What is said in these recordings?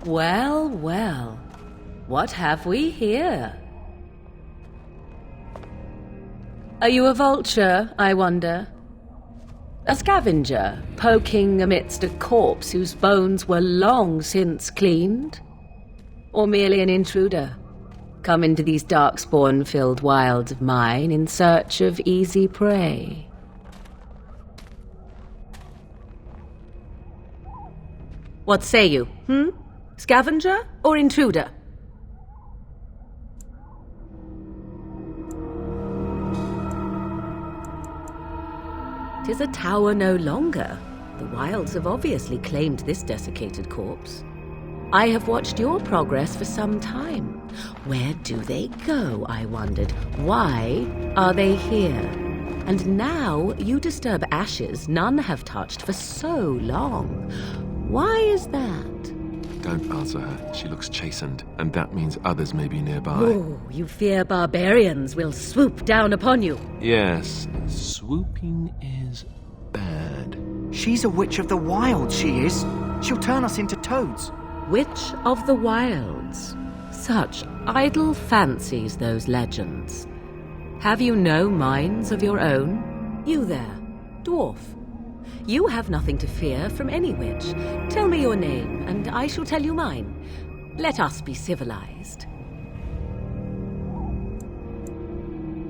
Well, well. What have we here? Are you a vulture, I wonder? A scavenger, poking amidst a corpse whose bones were long since cleaned? Or merely an intruder, come into these darkspawn-filled wilds of mine in search of easy prey? What say you, Scavenger or intruder? 'Tis a tower no longer. The wilds have obviously claimed this desiccated corpse. I have watched your progress for some time. Where do they go, I wondered? Why are they here? And now you disturb ashes none have touched for so long. Why is that? Don't answer her. She looks chastened, and that means others may be nearby. Oh, you fear barbarians will swoop down upon you. Yes, swooping is bad. She's a witch of the wild, she is. She'll turn us into toads. Witch of the wilds. Such idle fancies, those legends. Have you no minds of your own? You there, dwarf. You have nothing to fear from any witch. Tell me your name, and I shall tell you mine. Let us be civilized.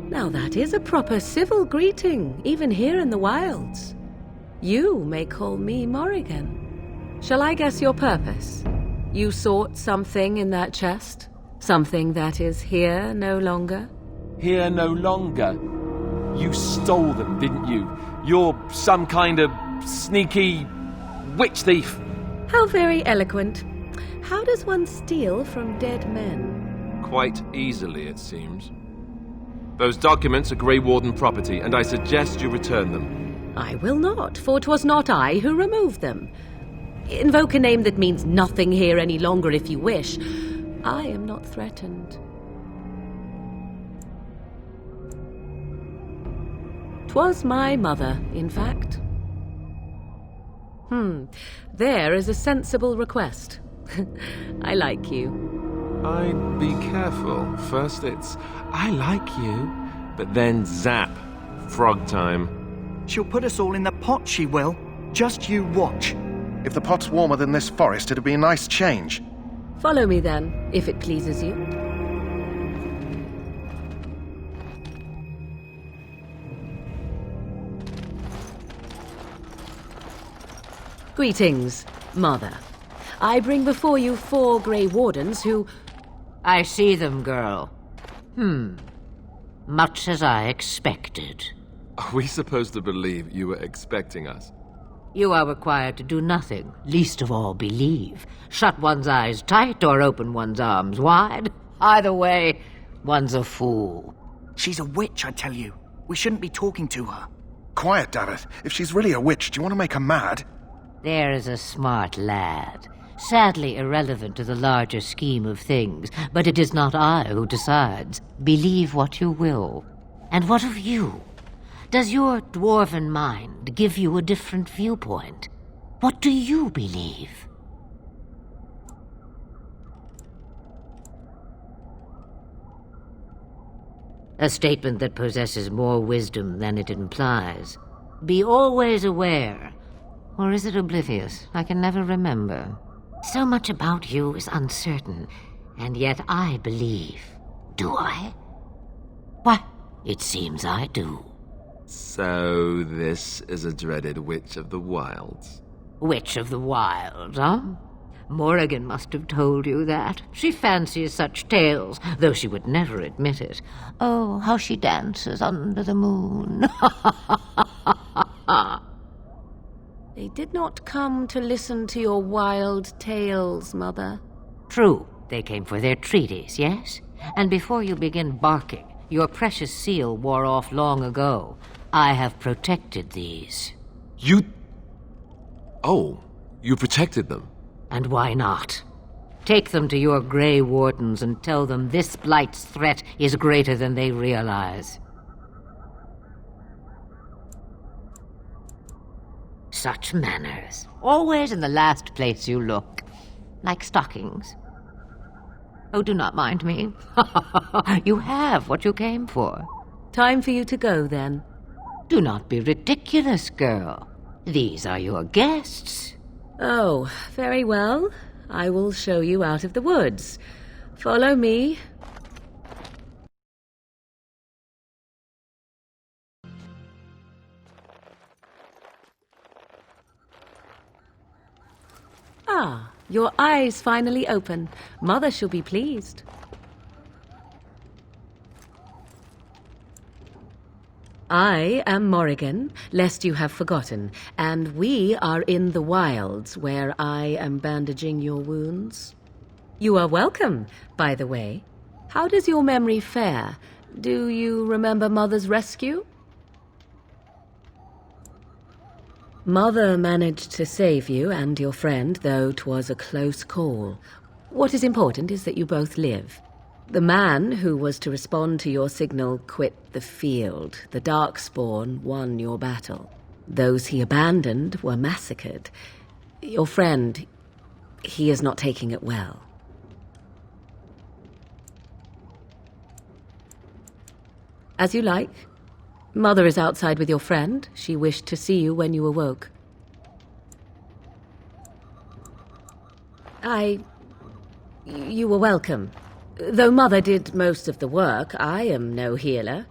Now that is a proper civil greeting, even here in the wilds. You may call me Morrigan. Shall I guess your purpose? You sought something in that chest? Something that is here no longer? Here no longer? You stole them, didn't you? You're some kind of sneaky witch thief. How very eloquent. How does one steal from dead men? Quite easily, it seems. Those documents are Grey Warden property, and I suggest you return them. I will not, for 'twas not I who removed them. Invoke a name that means nothing here any longer if you wish. I am not threatened. 'Twas my mother, in fact. There is a sensible request. I like you. I'd be careful. First it's, I like you, but then zap. Frog time. She'll put us all in the pot, she will. Just you watch. If the pot's warmer than this forest, it'd be a nice change. Follow me then, if it pleases you. Greetings, Mother. I bring before you 4 Grey Wardens who... I see them, girl. Much as I expected. Are we supposed to believe you were expecting us? You are required to do nothing, least of all believe. Shut one's eyes tight or open one's arms wide. Either way, one's a fool. She's a witch, I tell you. We shouldn't be talking to her. Quiet, Dareth. If she's really a witch, do you want to make her mad? There is a smart lad. Sadly irrelevant to the larger scheme of things, but it is not I who decides. Believe what you will. And what of you? Does your dwarven mind give you a different viewpoint? What do you believe? A statement that possesses more wisdom than it implies. Be always aware. Or is it oblivious? I can never remember. So much about you is uncertain, and yet I believe. Do I? Why, it seems I do. So this is a dreaded witch of the wilds. Witch of the wild, huh? Morrigan must have told you that. She fancies such tales, though she would never admit it. Oh, how she dances under the moon. They did not come to listen to your wild tales, Mother. True, they came for their treaties, yes? And before you begin barking, your precious seal wore off long ago. I have protected these. You... Oh, you protected them. And why not? Take them to your Grey Wardens and tell them this blight's threat is greater than they realize. Such manners. Always in the last place you look. Like stockings? Oh, do not mind me. You have what you came for. Time for you to go, then. Do not be ridiculous, girl. These are your guests. Oh, very well. I will show you out of the woods. Follow me. Ah, your eyes finally open. Mother shall be pleased. I am Morrigan, lest you have forgotten, and we are in the wilds where I am bandaging your wounds. You are welcome, by the way. How does your memory fare? Do you remember Mother's rescue? Mother managed to save you and your friend, though 'twas a close call. What is important is that you both live. The man who was to respond to your signal quit the field. The Darkspawn won your battle. Those he abandoned were massacred. Your friend, he is not taking it well. As you like. Mother is outside with your friend. She wished to see you when you awoke. You were welcome. Though Mother did most of the work, I am no healer.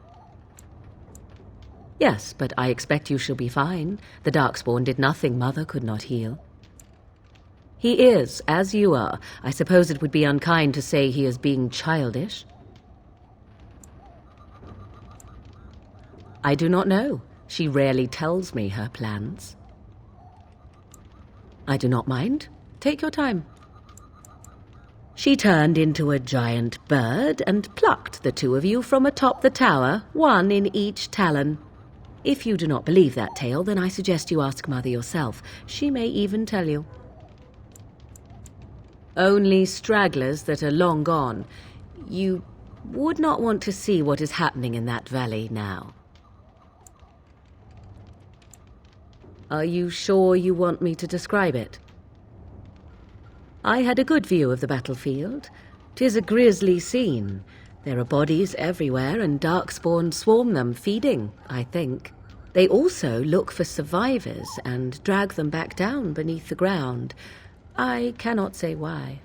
Yes, but I expect you shall be fine. The Darkspawn did nothing Mother could not heal. He is, as you are. I suppose it would be unkind to say he is being childish. I do not know. She rarely tells me her plans. I do not mind. Take your time. She turned into a giant bird and plucked the two of you from atop the tower, one in each talon. If you do not believe that tale, then I suggest you ask Mother yourself. She may even tell you. Only stragglers that are long gone. You would not want to see what is happening in that valley now. Are you sure you want me to describe it? I had a good view of the battlefield. 'Tis a grisly scene. There are bodies everywhere, and Darkspawn swarm them, feeding, I think. They also look for survivors and drag them back down beneath the ground. I cannot say why.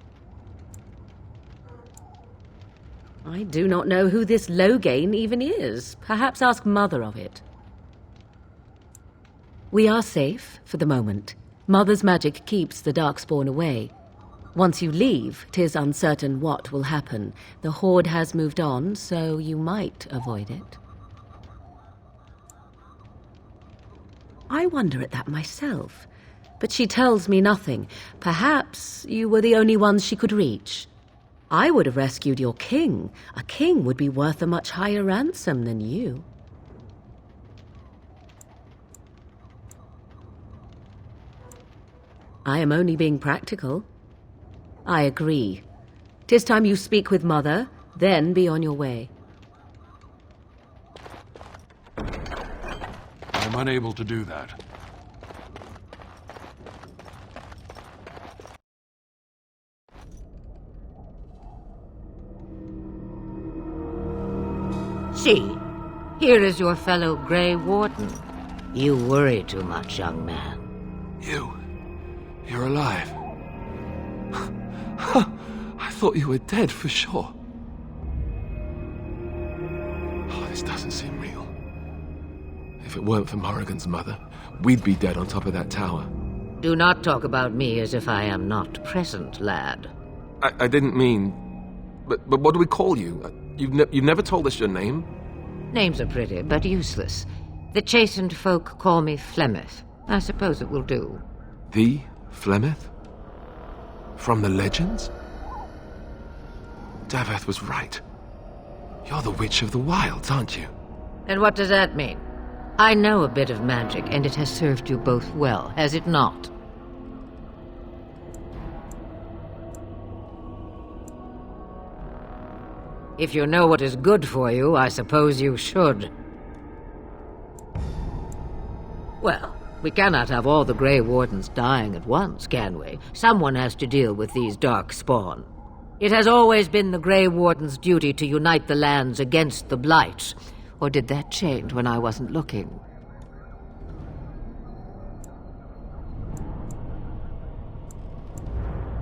I do not know who this Loghain even is. Perhaps ask Mother of it. We are safe, for the moment. Mother's magic keeps the Darkspawn away. Once you leave, 'tis uncertain what will happen. The Horde has moved on, so you might avoid it. I wonder at that myself, but she tells me nothing. Perhaps you were the only ones she could reach. I would have rescued your king. A king would be worth a much higher ransom than you. I am only being practical. I agree. 'Tis time you speak with Mother, then be on your way. I'm unable to do that. See, here is your fellow Grey Warden. You worry too much, young man. You're alive. I thought you were dead for sure. Oh, this doesn't seem real. If it weren't for Morrigan's mother, we'd be dead on top of that tower. Do not talk about me as if I am not present, lad. I didn't mean... But what do we call you? You've never told us your name? Names are pretty, but useless. The chastened folk call me Flemeth. I suppose it will do. The Flemeth? From the legends? Daveth was right. You're the Witch of the Wilds, aren't you? And what does that mean? I know a bit of magic, and it has served you both well, has it not? If you know what is good for you, I suppose you should. Well, We cannot have all the Grey Wardens dying at once, can we? Someone has to deal with these dark spawn. It has always been the Grey Warden's duty to unite the lands against the Blight. Or did that change when I wasn't looking?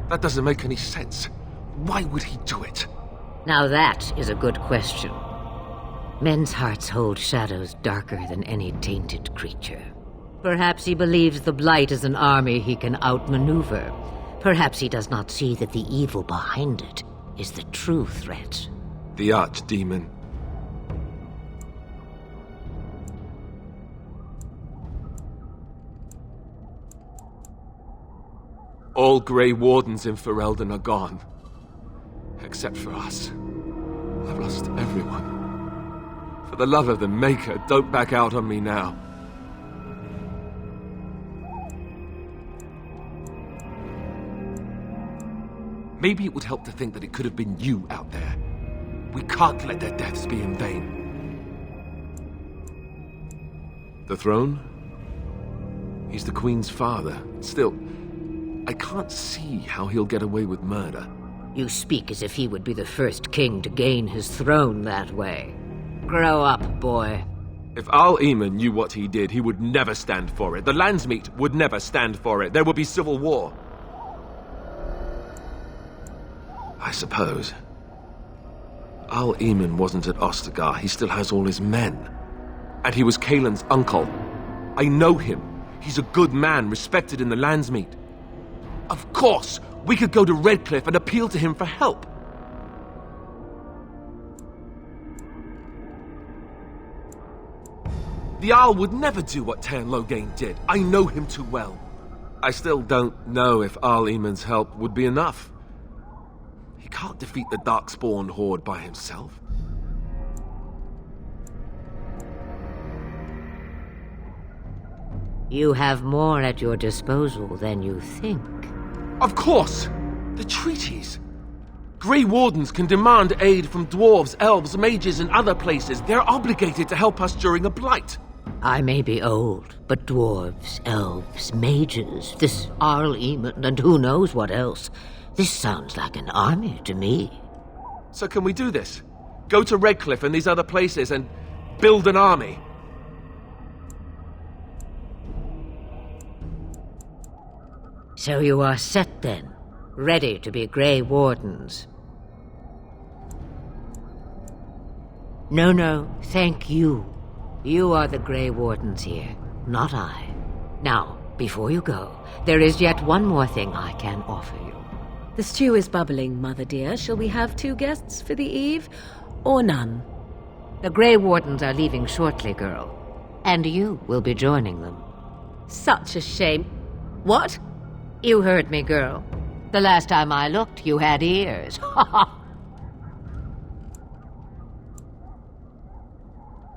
That doesn't make any sense. Why would he do it? Now that is a good question. Men's hearts hold shadows darker than any tainted creature. Perhaps he believes the Blight is an army he can outmaneuver. Perhaps he does not see that the evil behind it is the true threat. The Archdemon. All Grey Wardens in Ferelden are gone. Except for us. I've lost everyone. For the love of the Maker, don't back out on me now. Maybe it would help to think that it could have been you out there. We can't let their deaths be in vain. The throne? He's the Queen's father. Still, I can't see how he'll get away with murder. You speak as if he would be the first king to gain his throne that way. Grow up, boy. If Al-Eamon knew what he did, he would never stand for it. The Landsmeet would never stand for it. There would be civil war. I suppose. Al-Eamon wasn't at Ostagar. He still has all his men. And he was Kaelin's uncle. I know him. He's a good man, respected in the Landsmeet. Of course, we could go to Redcliffe and appeal to him for help. The Jarl would never do what Teyrn Loghain did. I know him too well. I still don't know if Al-Eamon's help would be enough. He can't defeat the Darkspawn horde by himself. You have more at your disposal than you think. Of course! The treaties! Grey Wardens can demand aid from dwarves, elves, mages, and other places. They're obligated to help us during a blight. I may be old, but dwarves, elves, mages, this Al-Eamon, and who knows what else. This sounds like an army to me. So can we do this? Go to Redcliffe and these other places and build an army? So you are set then, ready to be Grey Wardens. No, thank you. You are the Grey Wardens here, not I. Now, before you go, there is yet one more thing I can offer you. The stew is bubbling, Mother dear. Shall we have 2 guests for the eve, or none? The Grey Wardens are leaving shortly, girl. And you will be joining them. Such a shame. What? You heard me, girl. The last time I looked, you had ears. Ha ha!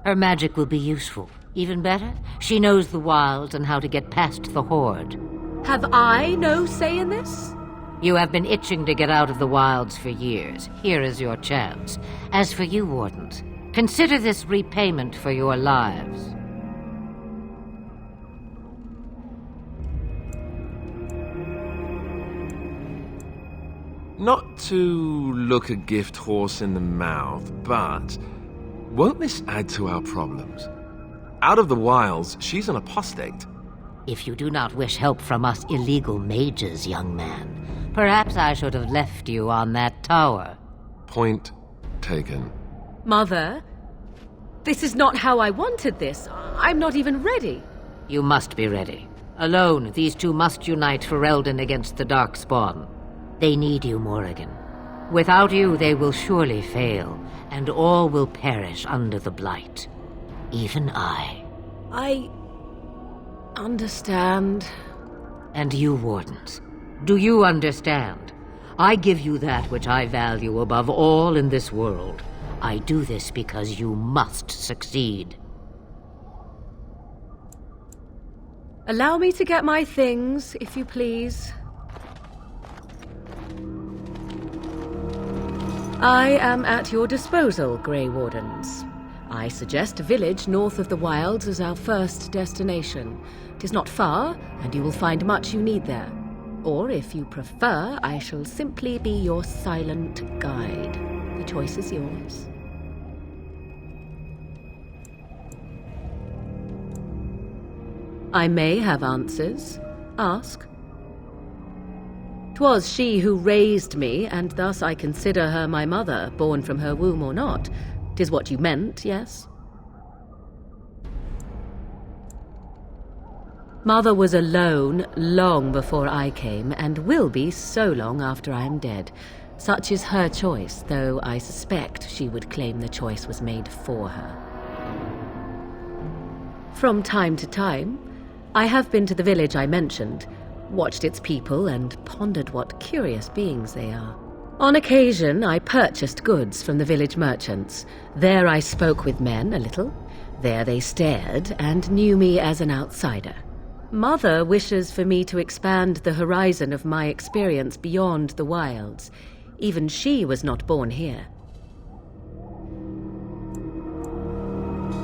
Her magic will be useful. Even better, she knows the wilds and how to get past the horde. Have I no say in this? You have been itching to get out of the wilds for years. Here is your chance. As for you, Wardens, consider this repayment for your lives. Not to look a gift horse in the mouth, but won't this add to our problems? Out of the wilds, she's an apostate. If you do not wish help from us illegal mages, young man, perhaps I should have left you on that tower. Point taken. Mother, this is not how I wanted this. I'm not even ready. You must be ready. Alone, these two must unite Ferelden against the Darkspawn. They need you, Morrigan. Without you, they will surely fail, and all will perish under the Blight. Even I. I understand. And you, Wardens, do you understand? I give you that which I value above all in this world. I do this because you must succeed. Allow me to get my things, if you please. I am at your disposal, Grey Wardens. I suggest a village north of the wilds as our first destination. 'Tis not far, and you will find much you need there. Or, if you prefer, I shall simply be your silent guide. The choice is yours. I may have answers. Ask. 'Twas she who raised me, and thus I consider her my mother, born from her womb or not. 'Tis what you meant, yes? Mother was alone long before I came, and will be so long after I am dead. Such is her choice, though I suspect she would claim the choice was made for her. From time to time, I have been to the village I mentioned, watched its people, and pondered what curious beings they are. On occasion, I purchased goods from the village merchants. There I spoke with men a little. There they stared and knew me as an outsider. Mother wishes for me to expand the horizon of my experience beyond the wilds. Even she was not born here.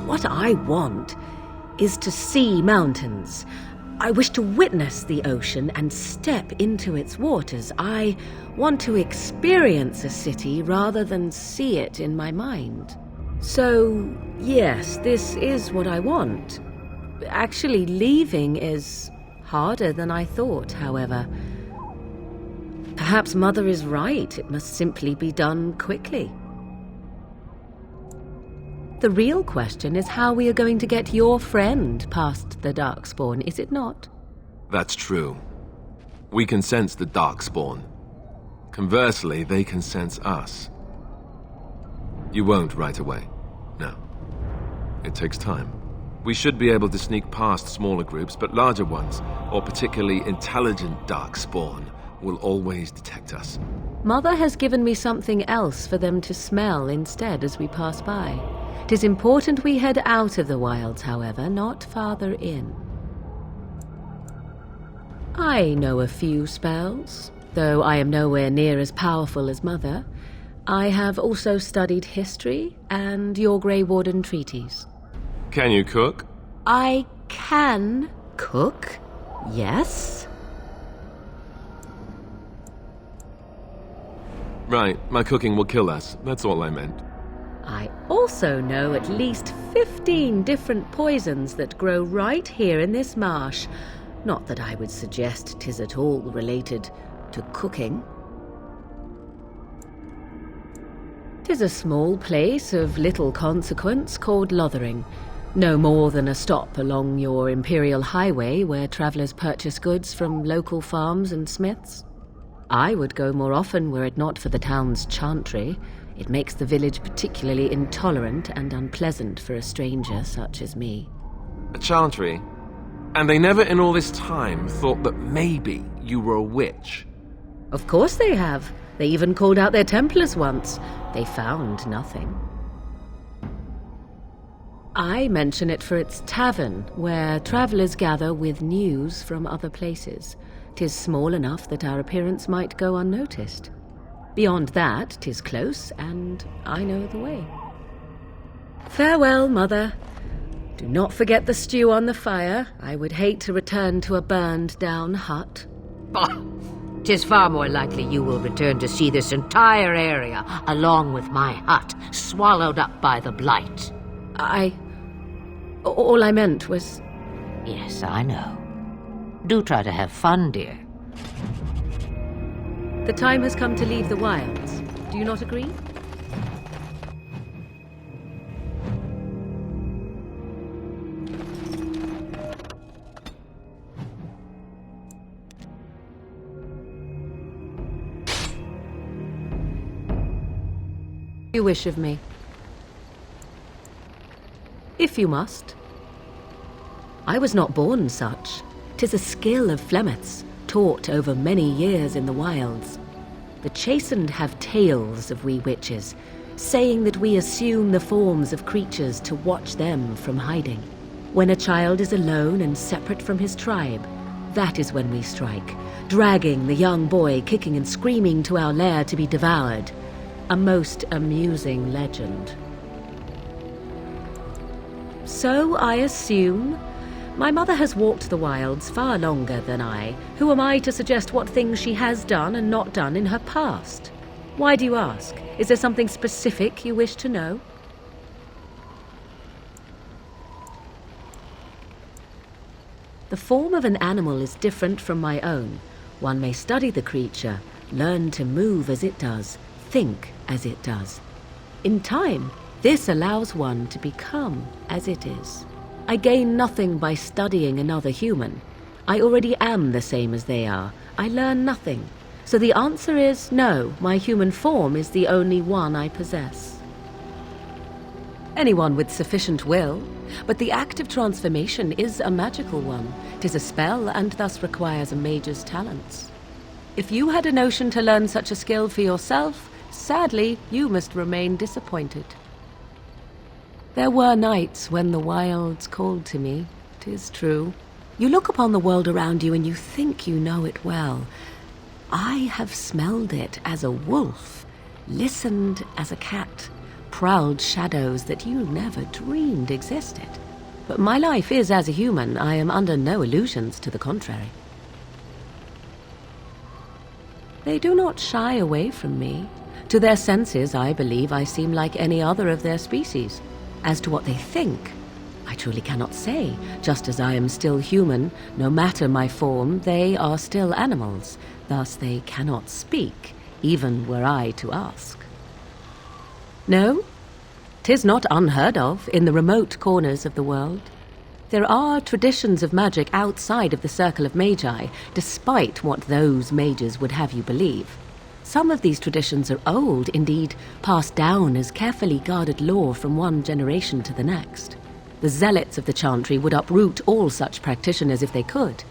What I want is to see mountains. I wish to witness the ocean and step into its waters. I want to experience a city rather than see it in my mind. So, yes, this is what I want. Actually, leaving is harder than I thought, however. Perhaps Mother is right. It must simply be done quickly. The real question is how we are going to get your friend past the Darkspawn, is it not? That's true. We can sense the Darkspawn. Conversely, they can sense us. You won't right away. No. It takes time. We should be able to sneak past smaller groups, but larger ones, or particularly intelligent Darkspawn, will always detect us. Mother has given me something else for them to smell instead as we pass by. 'Tis important we head out of the wilds, however, not farther in. I know a few spells, though I am nowhere near as powerful as Mother. I have also studied history and your Grey Warden treaties. Can you cook? I can cook, yes. Right, my cooking will kill us. That's all I meant. I also know at least 15 different poisons that grow right here in this marsh. Not that I would suggest 'tis at all related to cooking. 'Tis a small place of little consequence called Lothering. No more than a stop along your Imperial Highway where travellers purchase goods from local farms and smiths. I would go more often were it not for the town's chantry. It makes the village particularly intolerant and unpleasant for a stranger such as me. A chantry? And they never in all this time thought that maybe you were a witch? Of course they have. They even called out their Templars once. They found nothing. I mention it for its tavern, where travellers gather with news from other places. 'Tis small enough that our appearance might go unnoticed. Beyond that, 'tis close, and I know the way. Farewell, Mother. Do not forget the stew on the fire. I would hate to return to a burned-down hut. Bah! 'Tis far more likely you will return to see this entire area, along with my hut, swallowed up by the blight. All I meant was... Yes, I know. Do try to have fun, dear. The time has come to leave the wilds. Do you not agree? You wish of me. If you must. I was not born such. 'Tis a skill of Flemeth's, taught over many years in the wilds. The chastened have tales of we witches, saying that we assume the forms of creatures to watch them from hiding. When a child is alone and separate from his tribe, that is when we strike, dragging the young boy kicking and screaming to our lair to be devoured. A most amusing legend. So I assume. My mother has walked the wilds far longer than I. Who am I to suggest what things she has done and not done in her past? Why do you ask? Is there something specific you wish to know? The form of an animal is different from my own. One may study the creature, learn to move as it does, think as it does. In time, this allows one to become as it is. I gain nothing by studying another human. I already am the same as they are. I learn nothing. So the answer is no, my human form is the only one I possess. Anyone with sufficient will, but the act of transformation is a magical one. 'Tis a spell and thus requires a mage's talents. If you had a notion to learn such a skill for yourself, sadly, you must remain disappointed. There were nights when the wilds called to me, 'tis true. You look upon the world around you and you think you know it well. I have smelled it as a wolf, listened as a cat, prowled shadows that you never dreamed existed. But my life is as a human. I am under no illusions to the contrary. They do not shy away from me. To their senses, I believe I seem like any other of their species. As to what they think, I truly cannot say. Just as I am still human, no matter my form, they are still animals. Thus they cannot speak, even were I to ask. No, 'tis not unheard of in the remote corners of the world. There are traditions of magic outside of the circle of magi, despite what those mages would have you believe. Some of these traditions are old, indeed, passed down as carefully guarded lore from one generation to the next. The zealots of the chantry would uproot all such practitioners if they could.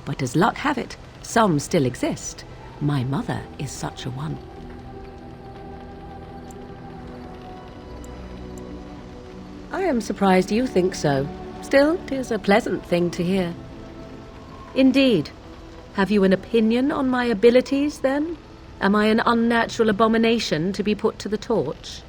But as luck have it, some still exist. My mother is such a one. I am surprised you think so. Still, 'tis a pleasant thing to hear. Indeed. Have you an opinion on my abilities, then? Am I an unnatural abomination to be put to the torch?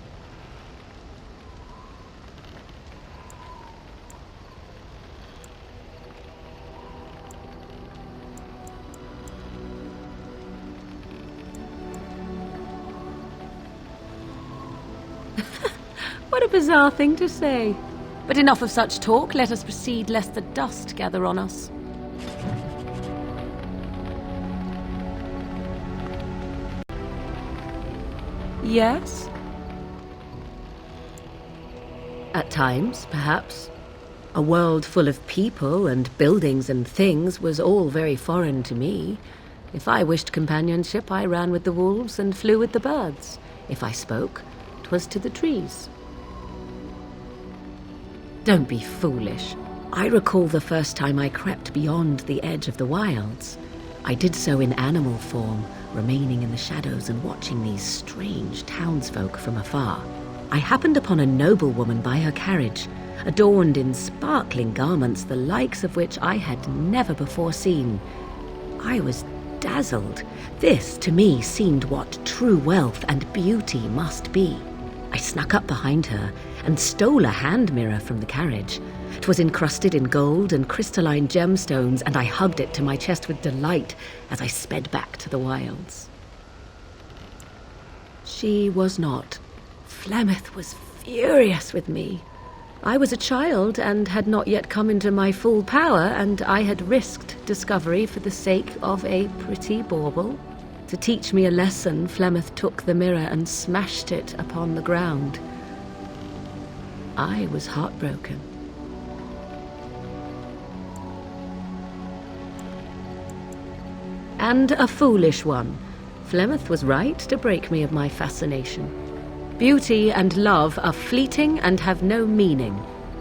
What a bizarre thing to say. But enough of such talk. Let us proceed, lest the dust gather on us. Yes? At times, perhaps. A world full of people and buildings and things was all very foreign to me. If I wished companionship, I ran with the wolves and flew with the birds. If I spoke, 'twas to the trees. Don't be foolish. I recall the first time I crept beyond the edge of the wilds. I did so in animal form, remaining in the shadows and watching these strange townsfolk from afar. I happened upon a noblewoman by her carriage, adorned in sparkling garments the likes of which I had never before seen. I was dazzled. This, to me, seemed what true wealth and beauty must be. I snuck up behind her and stole a hand mirror from the carriage. 'Twas encrusted in gold and crystalline gemstones, and I hugged it to my chest with delight as I sped back to the wilds. She was not. Flemeth was furious with me. I was a child and had not yet come into my full power, and I had risked discovery for the sake of a pretty bauble. To teach me a lesson, Flemeth took the mirror and smashed it upon the ground. I was heartbroken. And a foolish one. Flemeth was right to break me of my fascination. Beauty and love are fleeting and have no meaning.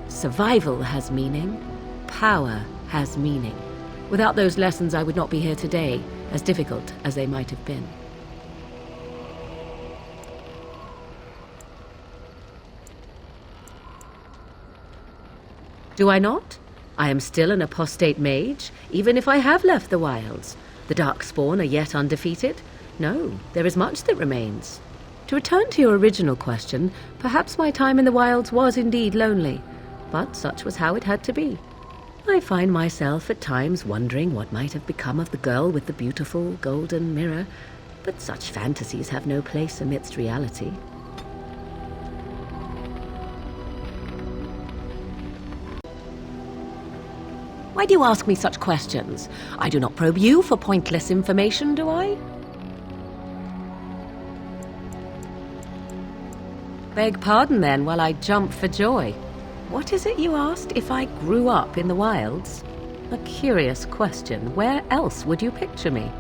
Survival has meaning. Power has meaning. Without those lessons, I would not be here today, as difficult as they might have been. Do I not? I am still an apostate mage, even if I have left the wilds. The Darkspawn are yet undefeated. No, there is much that remains. To return to your original question, perhaps my time in the wilds was indeed lonely. but such was how it had to be. I find myself at times wondering what might have become of the girl with the beautiful golden mirror, but such fantasies have no place amidst reality. Why do you ask me such questions? I do not probe you for pointless information, do I? Beg pardon then while I jump for joy. What is it you asked if I grew up in the wilds? A curious question. Where else would you picture me?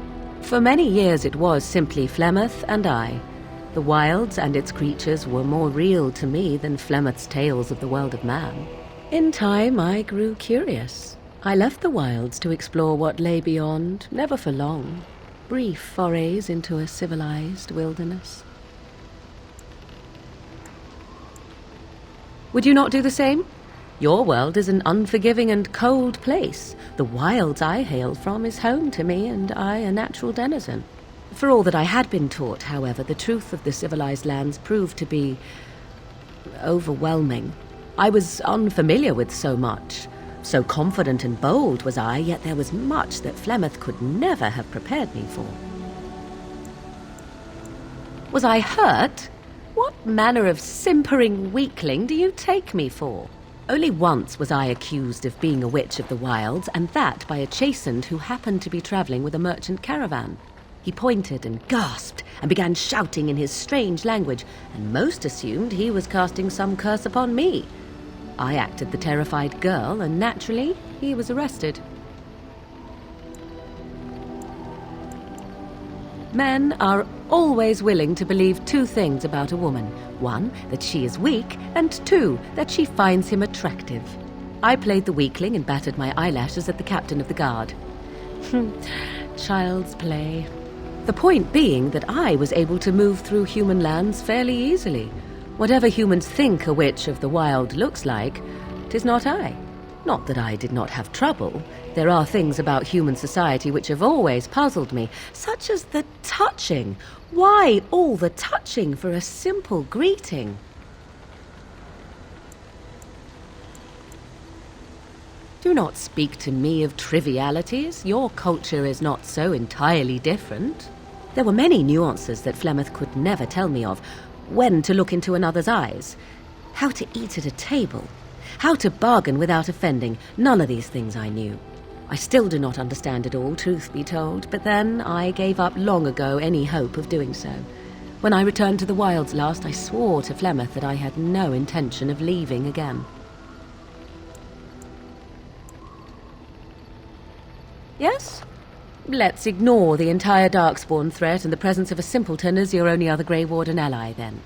For many years it was simply Flemeth and I. The wilds and its creatures were more real to me than Flemeth's tales of the world of man. In time I grew curious. I left the wilds to explore what lay beyond, never for long. Brief forays into a civilized wilderness. Would you not do the same? Your world is an unforgiving and cold place. The wilds I hail from is home to me, and I a natural denizen. For all that I had been taught, however, the truth of the civilized lands proved to be overwhelming. I was unfamiliar with so much. So confident and bold was I, yet there was much that Flemeth could never have prepared me for. Was I hurt? What manner of simpering weakling do you take me for? Only once was I accused of being a witch of the wilds, and that by a chastened who happened to be travelling with a merchant caravan. He pointed and gasped and began shouting in his strange language, and most assumed he was casting some curse upon me. I acted the terrified girl, and naturally, he was arrested. Men are always willing to believe two things about a woman. One, that she is weak, and two, that she finds him attractive. I played the weakling and battered my eyelashes at the captain of the guard. Child's play. The point being that I was able to move through human lands fairly easily. Whatever humans think a witch of the wild looks like, 'tis not I. Not that I did not have trouble. There are things about human society which have always puzzled me, such as the touching. Why all the touching for a simple greeting? Do not speak to me of trivialities. Your culture is not so entirely different. There were many nuances that Flemeth could never tell me of. When to look into another's eyes, how to eat at a table, how to bargain without offending. None of these things I knew. I still do not understand it all, truth be told, but then I gave up long ago any hope of doing so. When I returned to the wilds last, I swore to Flemeth that I had no intention of leaving again. Yes? Let's ignore the entire Darkspawn threat and the presence of a simpleton as your only other Grey Warden ally, then.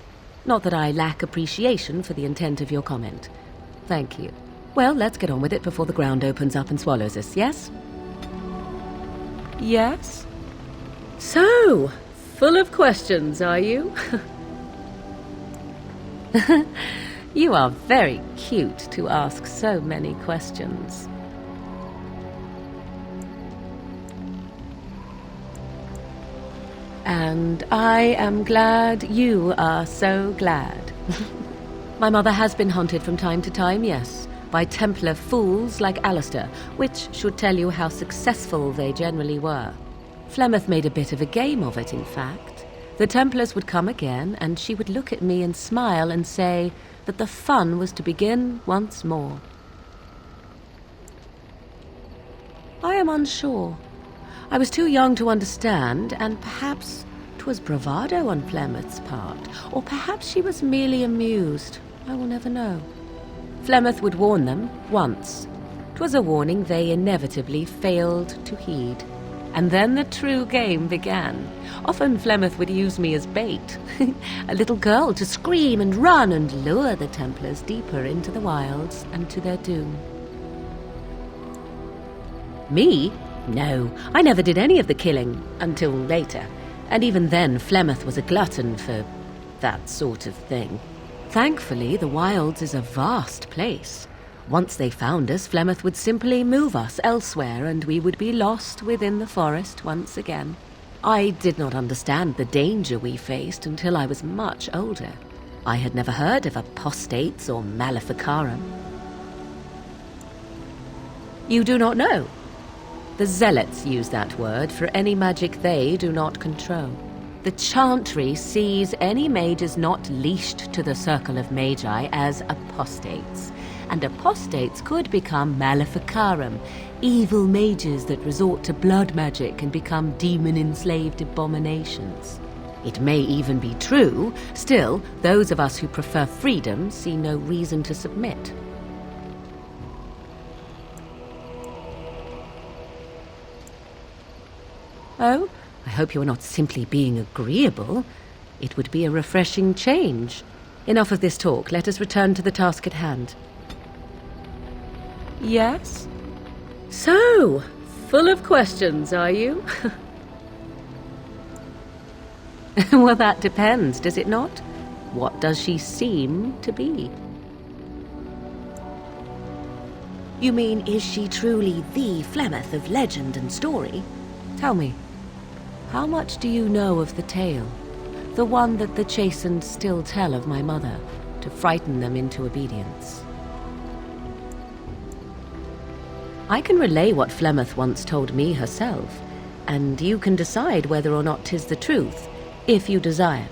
Not that I lack appreciation for the intent of your comment. Thank you. Well, let's get on with it before the ground opens up and swallows us, yes? Yes? So, full of questions, are you? You are very cute to ask so many questions. And I am glad you are so glad. My mother has been hunted from time to time, yes, by Templar fools like Alistair, which should tell you how successful they generally were. Flemeth made a bit of a game of it, in fact. The Templars would come again, and she would look at me and smile and say that the fun was to begin once more. I am unsure. I was too young to understand, and perhaps 'twas bravado on Flemeth's part, or perhaps she was merely amused. I will never know. Flemeth would warn them once. 'Twas a warning they inevitably failed to heed. And then the true game began. Often Flemeth would use me as bait, a little girl to scream and run and lure the Templars deeper into the wilds and to their doom. Me? No, I never did any of the killing, until later. And even then, Flemeth was a glutton for that sort of thing. Thankfully, the wilds is a vast place. Once they found us, Flemeth would simply move us elsewhere, and we would be lost within the forest once again. I did not understand the danger we faced until I was much older. I had never heard of apostates or maleficarum. You do not know? The Zealots use that word for any magic they do not control. The Chantry sees any mages not leashed to the Circle of Magi as apostates, and apostates could become maleficarum, evil mages that resort to blood magic and become demon-enslaved abominations. It may even be true, still, those of us who prefer freedom see no reason to submit. Oh, I hope you are not simply being agreeable. It would be a refreshing change. Enough of this talk. Let us return to the task at hand. Yes? So, full of questions, are you? Well, that depends, does it not? What does she seem to be? You mean, is she truly the Flemeth of legend and story? Tell me. How much do you know of the tale? The one that the chastened still tell of my mother, to frighten them into obedience. I can relay what Flemeth once told me herself, and you can decide whether or not 'tis the truth, if you desire.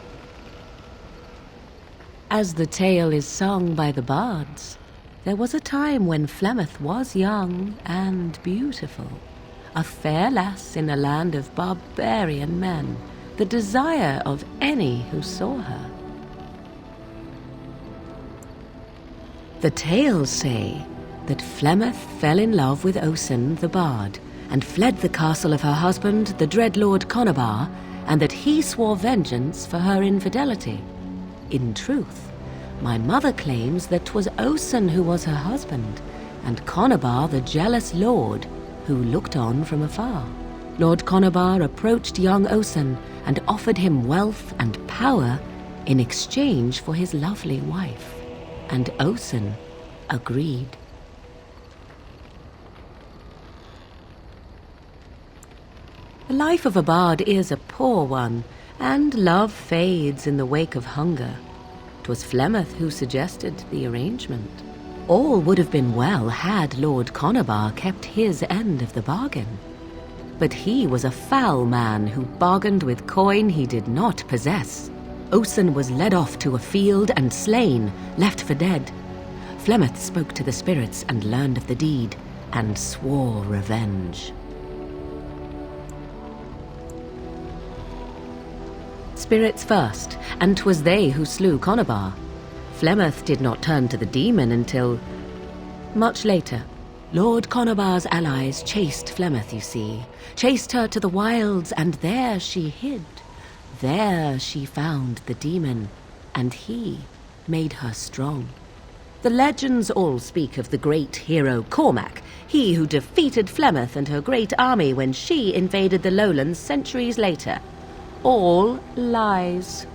As the tale is sung by the bards, there was a time when Flemeth was young and beautiful. A fair lass in a land of barbarian men, the desire of any who saw her. The tales say that Flemeth fell in love with Osen the bard, and fled the castle of her husband, the dread Lord Conabar, and that he swore vengeance for her infidelity. In truth, my mother claims that 'twas Osen who was her husband, and Conabar the jealous lord, who looked on from afar. Lord Conabar approached young Osen and offered him wealth and power in exchange for his lovely wife, and Osen agreed. The life of a bard is a poor one, and love fades in the wake of hunger. 'Twas Flemeth who suggested the arrangement. All would have been well had Lord Conabar kept his end of the bargain. But he was a foul man who bargained with coin he did not possess. Osen was led off to a field and slain, left for dead. Flemeth spoke to the spirits and learned of the deed, and swore revenge. Spirits first, and 'twas they who slew Conabar. Flemeth did not turn to the demon until much later. Lord Conabar's allies chased Flemeth, you see, chased her to the wilds, and there she hid. There she found the demon, and he made her strong. The legends all speak of the great hero Cormac, he who defeated Flemeth and her great army when she invaded the lowlands centuries later. All lies.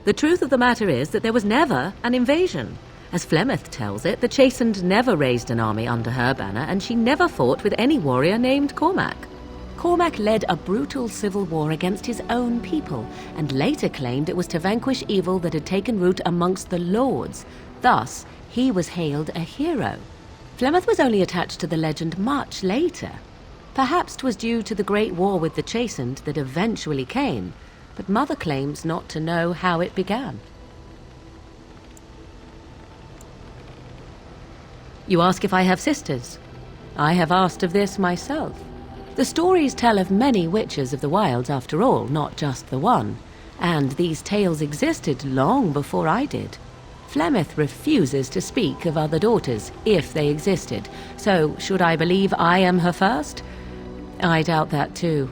The truth of the matter is that there was never an invasion. As Flemeth tells it, the Chastened never raised an army under her banner, and she never fought with any warrior named Cormac. Cormac led a brutal civil war against his own people, and later claimed it was to vanquish evil that had taken root amongst the lords. Thus, he was hailed a hero. Flemeth was only attached to the legend much later. Perhaps 'twas due to the great war with the Chastened that eventually came, but Mother claims not to know how it began. You ask if I have sisters. I have asked of this myself. The stories tell of many witches of the wilds after all, not just the one, and these tales existed long before I did. Flemeth refuses to speak of other daughters, if they existed, so should I believe I am her first? I doubt that too.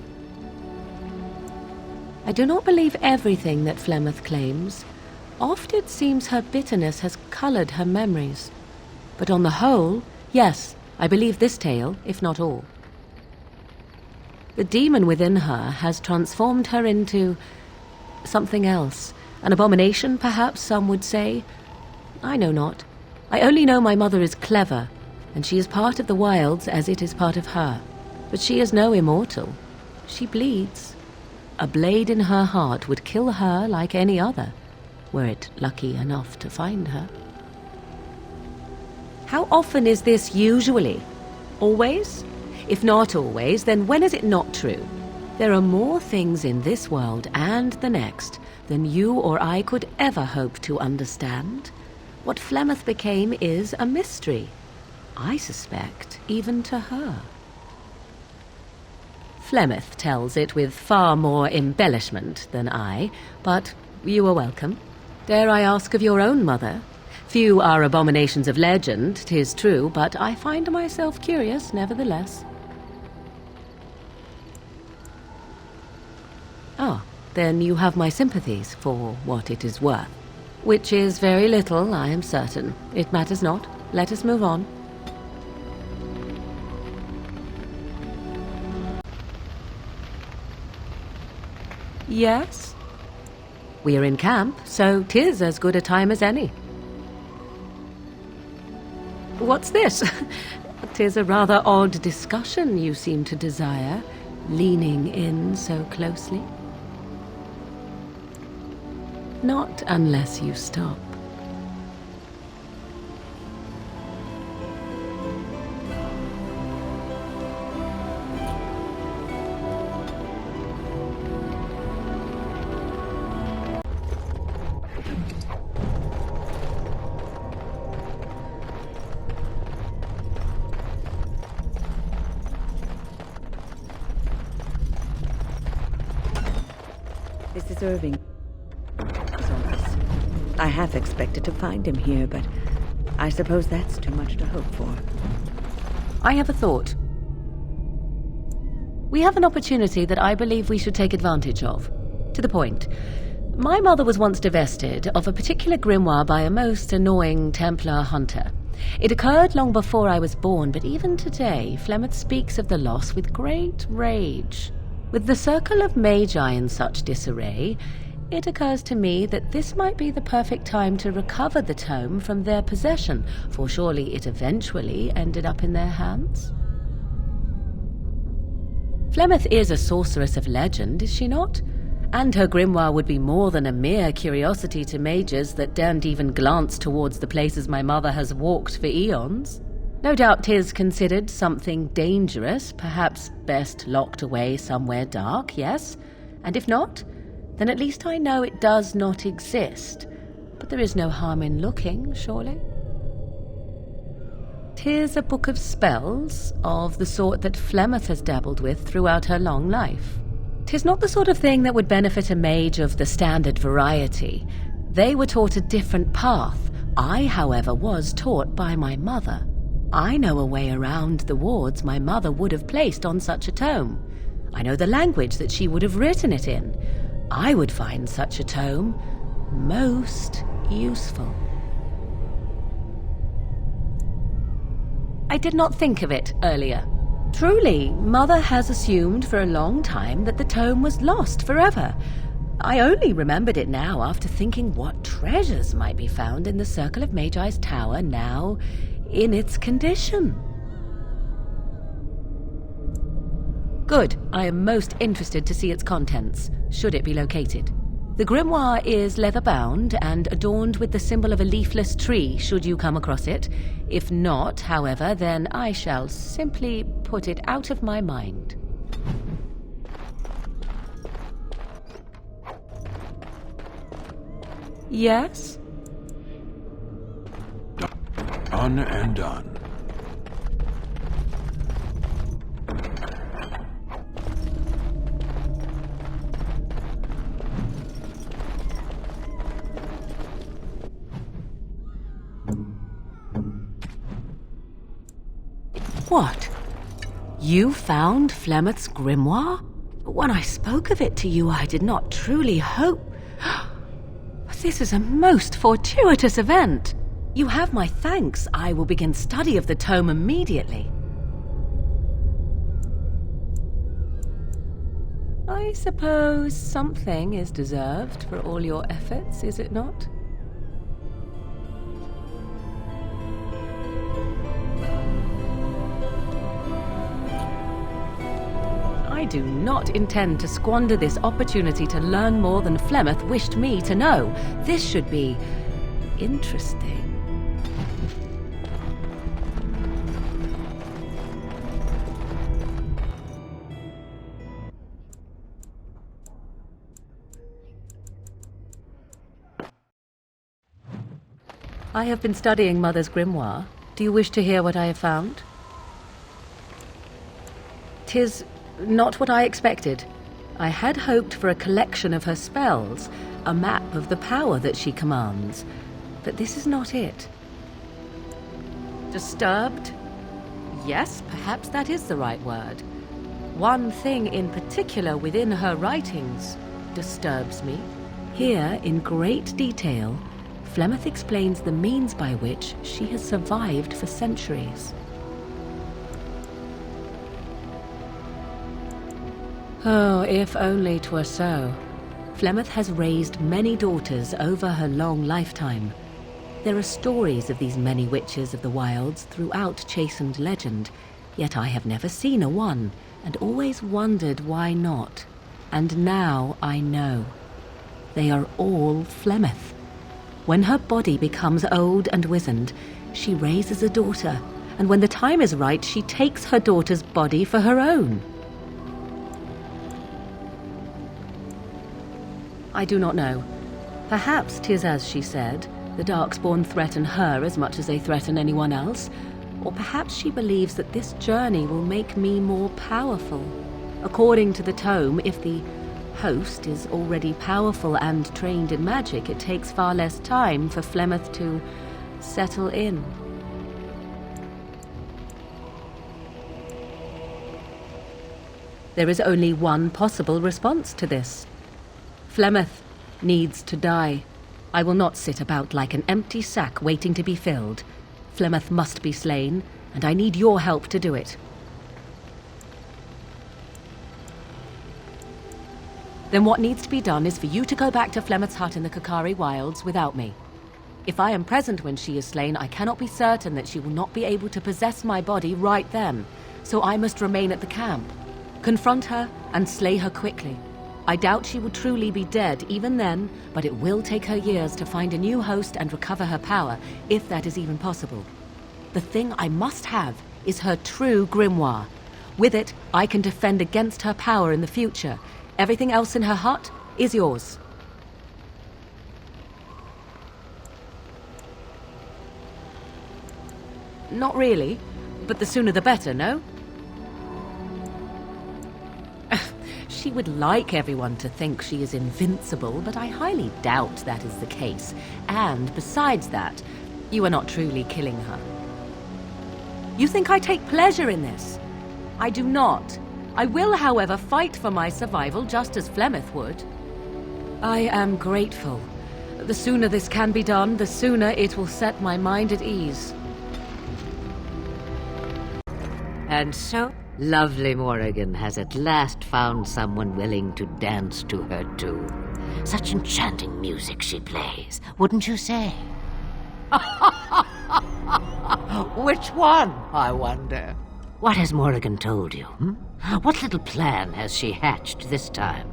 I do not believe everything that Flemeth claims. Oft it seems her bitterness has coloured her memories. But on the whole, yes, I believe this tale, if not all. The demon within her has transformed her into something else. An abomination, perhaps some would say. I know not. I only know my mother is clever, and she is part of the wilds as it is part of her. But she is no immortal. She bleeds. A blade in her heart would kill her like any other, were it lucky enough to find her. How often is this usually? Always? If not always, then when is it not true? There are more things in this world and the next than you or I could ever hope to understand. What Flemeth became is a mystery. I suspect, even to her. Flemeth tells it with far more embellishment than I, but you are welcome. Dare I ask of your own mother? Few are abominations of legend, 'tis true, but I find myself curious nevertheless. Ah, then you have my sympathies for what it is worth. Which is very little, I am certain. It matters not. Let us move on. Yes? We are in camp, so 'tis as good a time as any. What's this? 'Tis a rather odd discussion you seem to desire, leaning in so closely. Not unless you stop. This is Irving. His office. I half expected to find him here, but I suppose that's too much to hope for. I have a thought. We have an opportunity that I believe we should take advantage of. To the point. My mother was once divested of a particular grimoire by a most annoying Templar hunter. It occurred long before I was born, but even today, Flemeth speaks of the loss with great rage. With the circle of magi in such disarray, it occurs to me that this might be the perfect time to recover the tome from their possession, for surely it eventually ended up in their hands. Flemeth is a sorceress of legend, is she not? And her grimoire would be more than a mere curiosity to mages that daren't even glance towards the places my mother has walked for eons. No doubt 'tis considered something dangerous, perhaps best locked away somewhere dark, yes? And if not, then at least I know it does not exist. But there is no harm in looking, surely? 'Tis a book of spells, of the sort that Flemeth has dabbled with throughout her long life. 'Tis not the sort of thing that would benefit a mage of the standard variety. They were taught a different path. I, however, was taught by my mother. I know a way around the wards my mother would have placed on such a tome. I know the language that she would have written it in. I would find such a tome most useful. I did not think of it earlier. Truly, Mother has assumed for a long time that the tome was lost forever. I only remembered it now after thinking what treasures might be found in the Circle of Magi's tower now in its condition. Good. I am most interested to see its contents, should it be located. The grimoire is leather-bound and adorned with the symbol of a leafless tree, should you come across it. If not, however, then I shall simply put it out of my mind. Yes? Done and done. What? You found Flemeth's grimoire? When I spoke of it to you, I did not truly hope... This is a most fortuitous event. You have my thanks. I will begin study of the tome immediately. I suppose something is deserved for all your efforts, is it not? I do not intend to squander this opportunity to learn more than Flemeth wished me to know. This should be interesting. I have been studying Mother's grimoire. Do you wish to hear what I have found? 'Tis not what I expected. I had hoped for a collection of her spells, a map of the power that she commands. But this is not it. Disturbed? Yes, perhaps that is the right word. One thing in particular within her writings disturbs me. Here, in great detail, Flemeth explains the means by which she has survived for centuries. Oh, if only 'twere so. Flemeth has raised many daughters over her long lifetime. There are stories of these many witches of the wilds throughout chastened legend, yet I have never seen a one, and always wondered why not. And now I know. They are all Flemeth. When her body becomes old and wizened, she raises a daughter, and when the time is right, she takes her daughter's body for her own. I do not know. Perhaps 'tis as she said, the Darkspawn threaten her as much as they threaten anyone else, or perhaps she believes that this journey will make me more powerful. According to the tome, if the host is already powerful and trained in magic, it takes far less time for Flemeth to settle in. There is only one possible response to this. Flemeth needs to die. I will not sit about like an empty sack waiting to be filled. Flemeth must be slain, and I need your help to do it. Then what needs to be done is for you to go back to Flemeth's hut in the Kakari Wilds without me. If I am present when she is slain, I cannot be certain that she will not be able to possess my body right then, so I must remain at the camp. Confront her and slay her quickly. I doubt she will truly be dead even then, but it will take her years to find a new host and recover her power, if that is even possible. The thing I must have is her true grimoire. With it, I can defend against her power in the future. Everything else in her hut is yours. Not really, but the sooner the better, no? She would like everyone to think she is invincible, but I highly doubt that is the case. And besides that, you are not truly killing her. You think I take pleasure in this? I do not. I will, however, fight for my survival just as Flemeth would. I am grateful. The sooner this can be done, the sooner it will set my mind at ease. And so, lovely Morrigan has at last found someone willing to dance to her tune. Such enchanting music she plays, wouldn't you say? Which one, I wonder? What has Morrigan told you? What little plan has she hatched this time?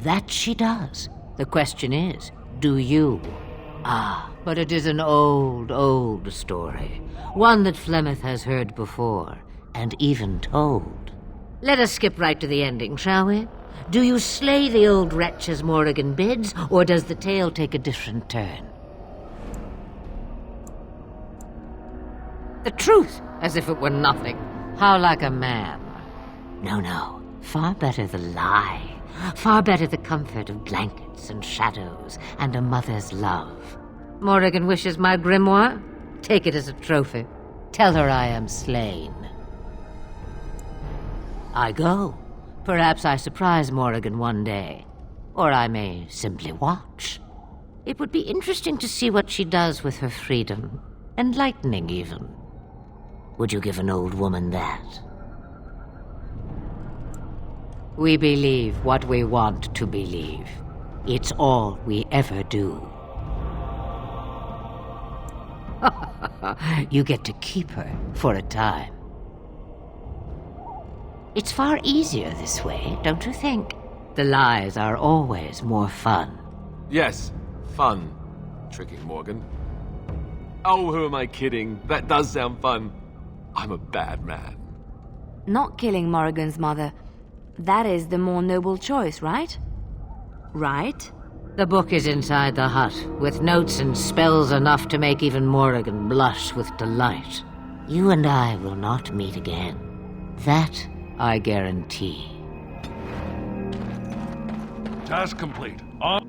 That she does. The question is, do you? Ah, but it is an old, old story. One that Flemeth has heard before, and even told. Let us skip right to the ending, shall we? Do you slay the old wretch as Morrigan bids, or does the tale take a different turn? The truth, as if it were nothing. How like a man. No, no. Far better the lie. Far better the comfort of blankets and shadows and a mother's love. Morrigan wishes my grimoire? Take it as a trophy. Tell her I am slain. I go. Perhaps I surprise Morrigan one day. Or I may simply watch. It would be interesting to see what she does with her freedom. Enlightening, even. Would you give an old woman that? We believe what we want to believe. It's all we ever do. You get to keep her for a time. It's far easier this way, don't you think? The lies are always more fun. Yes, fun. Tricking Morgan. Oh, who am I kidding? That does sound fun. I'm a bad man. Not killing Morrigan's mother. That is the more noble choice, right? right? The book is inside the hut, with notes and spells enough to make even Morrigan blush with delight. You and I will not meet again. That I guarantee. Task complete. On.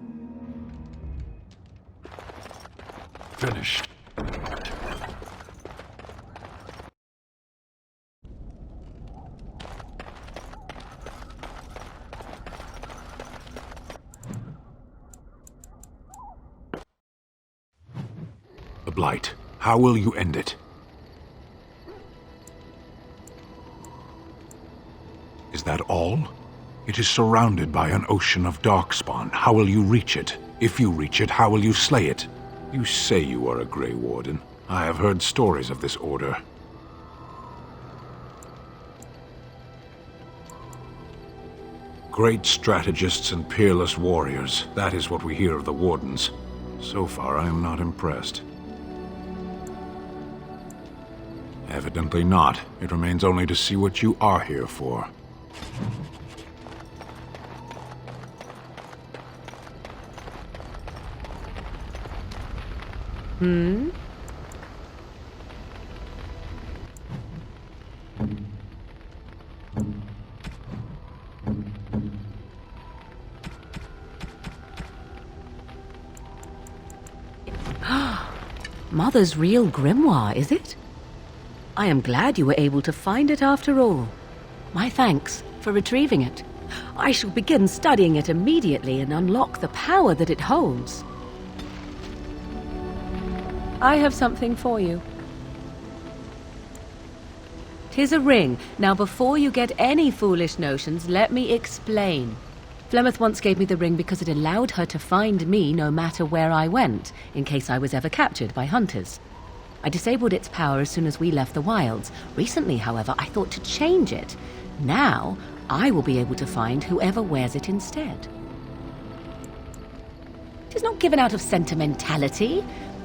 Finished. The Blight. How will you end it? Is that all? It is surrounded by an ocean of darkspawn. How will you reach it? If you reach it, how will you slay it? You say you are a Grey Warden. I have heard stories of this order. Great strategists and peerless warriors. That is what we hear of the Wardens. So far, I am not impressed. Evidently not. It remains only to see what you are here for. Mother's real grimoire, is it? I am glad you were able to find it after all. My thanks for retrieving it. I shall begin studying it immediately and unlock the power that it holds. I have something for you. 'Tis a ring. Now, before you get any foolish notions, let me explain. Flemeth once gave me the ring because it allowed her to find me no matter where I went, in case I was ever captured by hunters. I disabled its power as soon as we left the wilds. Recently, however, I thought to change it. Now, I will be able to find whoever wears it instead. It is not given out of sentimentality.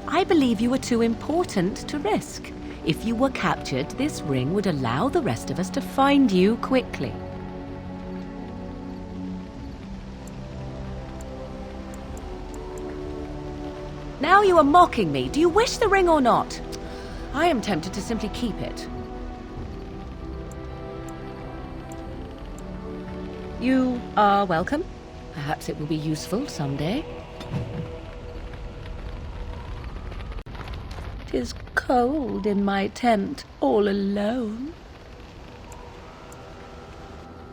I believe you were too important to risk. If you were captured, this ring would allow the rest of us to find you quickly. Now you are mocking me. Do you wish the ring or not? I am tempted to simply keep it. You are welcome. Perhaps it will be useful someday. It is cold in my tent, all alone.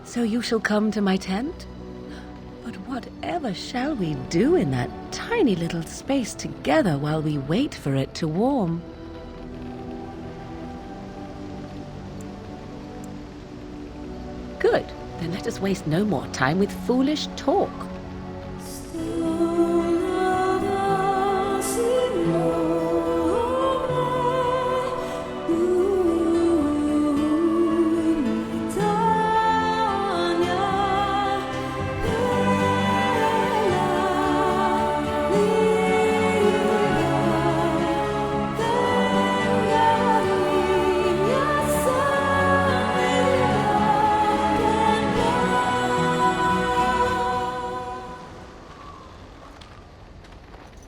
So you shall come to my tent? But whatever shall we do in that tiny little space together while we wait for it to warm? Good. Then let us waste no more time with foolish talk.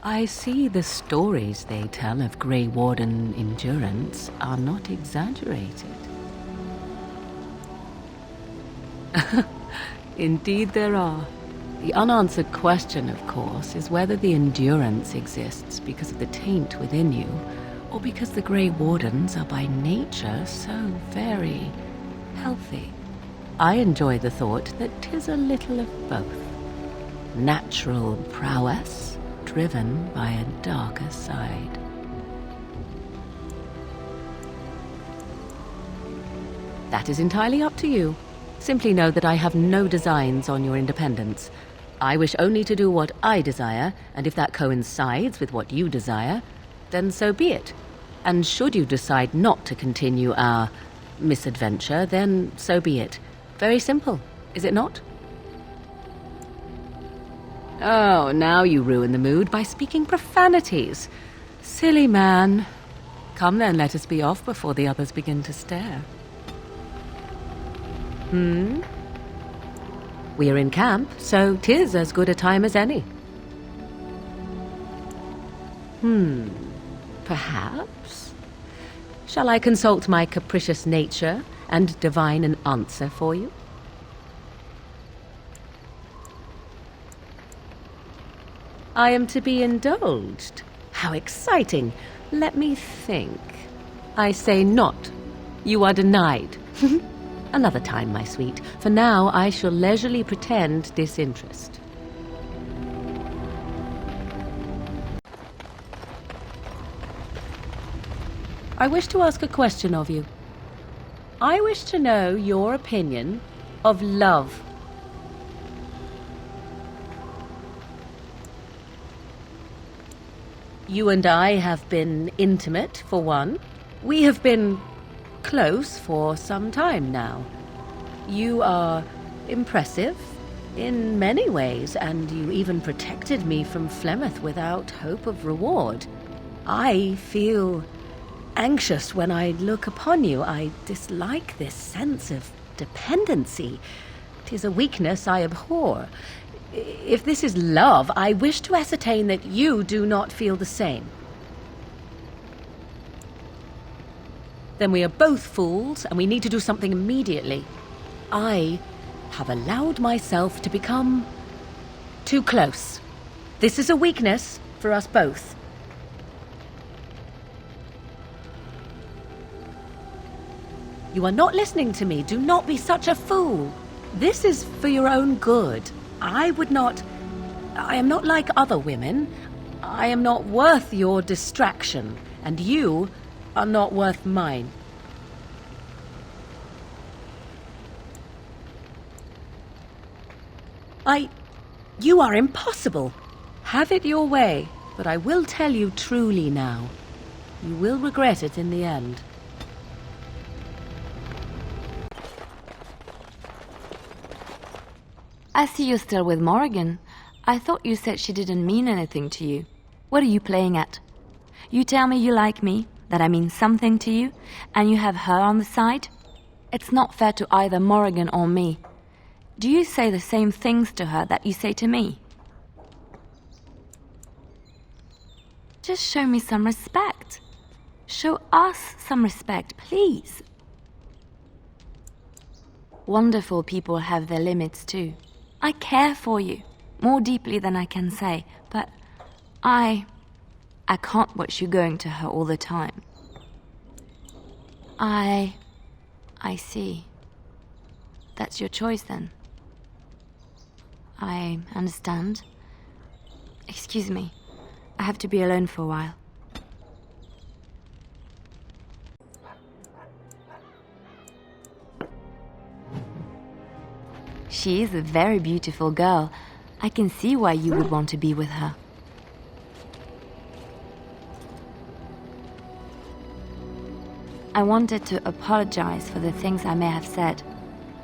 I see the stories they tell of Grey Warden endurance are not exaggerated. Indeed there are. The unanswered question, of course, is whether the endurance exists because of the taint within you, or because the Grey Wardens are by nature so very healthy. I enjoy the thought that 'tis a little of both. Natural prowess, driven by a darker side. That is entirely up to you. Simply know that I have no designs on your independence. I wish only to do what I desire, and if that coincides with what you desire, then so be it. And should you decide not to continue our misadventure, then so be it. Very simple, is it not? Oh, now you ruin the mood by speaking profanities. Silly man. Come then, let us be off before the others begin to stare. We're in camp, so 'tis as good a time as any. Perhaps? Shall I consult my capricious nature and divine an answer for you? I am to be indulged. How exciting. Let me think. I say not. You are denied. Another time, my sweet. For now, I shall leisurely pretend disinterest. I wish to ask a question of you. I wish to know your opinion of love. You and I have been intimate, for one. We have been close for some time now. You are impressive in many ways, and you even protected me from Flemeth without hope of reward. I feel anxious when I look upon you. I dislike this sense of dependency. 'Tis a weakness I abhor. If this is love, I wish to ascertain that you do not feel the same. Then we are both fools, and we need to do something immediately. I have allowed myself to become too close. This is a weakness for us both. You are not listening to me. Do not be such a fool. This is for your own good. I am not like other women. I am not worth your distraction, and you are not worth mine. You are impossible. Have it your way, but I will tell you truly now. You will regret it in the end. I see you're still with Morrigan. I thought you said she didn't mean anything to you. What are you playing at? You tell me you like me, that I mean something to you, and you have her on the side? It's not fair to either Morrigan or me. Do you say the same things to her that you say to me? Just show me some respect. Show us some respect, please. Wonderful people have their limits too. I care for you, more deeply than I can say, but I can't watch you going to her all the time. I see. That's your choice then. I understand. Excuse me, I have to be alone for a while. She is a very beautiful girl. I can see why you would want to be with her. I wanted to apologize for the things I may have said.